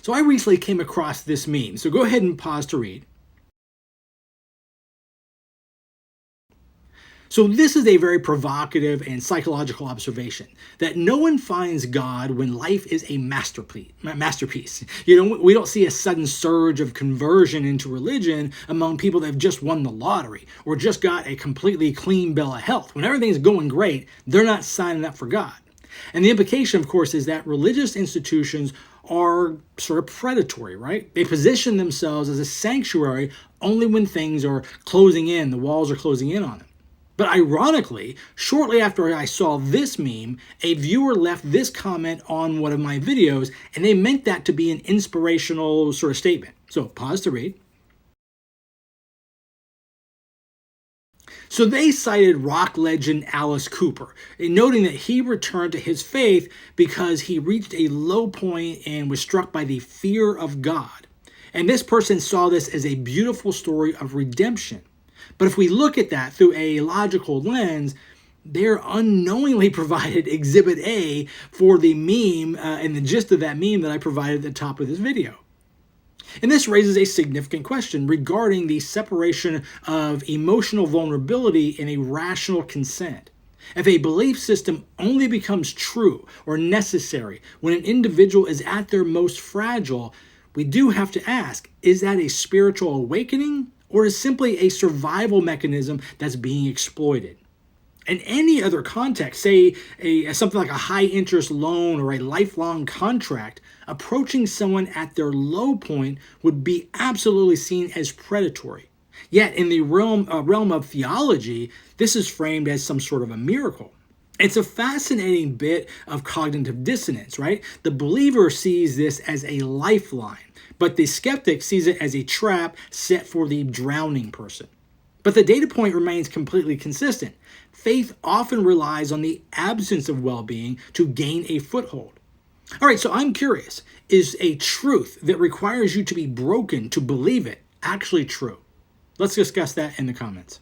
So I recently came across this meme. So go ahead and pause to read. So this is a very provocative and psychological observation that no one finds God when life is a masterpiece. We don't see a sudden surge of conversion into religion among people that have just won the lottery or just got a completely clean bill of health. When everything's going great, they're not signing up for God. And the implication, of course, is that religious institutions are sort of predatory, right? They position themselves as a sanctuary only when things are closing in, the walls are closing in on them. But ironically, shortly after I saw this meme, a viewer left this comment on one of my videos, and they meant that to be an inspirational sort of statement. So pause to read. So they cited rock legend Alice Cooper, noting that he returned to his faith because he reached a low point and was struck by the fear of God. And this person saw this as a beautiful story of redemption. But if we look at that through a logical lens, they're unknowingly provided Exhibit A for the meme and the gist of that meme that I provided at the top of this video. And this raises a significant question regarding the separation of emotional vulnerability and a rational consent. If a belief system only becomes true or necessary when an individual is at their most fragile, we do have to ask, is that a spiritual awakening or is simply a survival mechanism that's being exploited? In any other context, say something like a high-interest loan or a lifelong contract, approaching someone at their low point would be absolutely seen as predatory. Yet in the realm of theology, this is framed as some sort of a miracle. It's a fascinating bit of cognitive dissonance, right? The believer sees this as a lifeline, but the skeptic sees it as a trap set for the drowning person. But the data point remains completely consistent. Faith often relies on the absence of well-being to gain a foothold. All right, so I'm curious, is a truth that requires you to be broken to believe it actually true? Let's discuss that in the comments.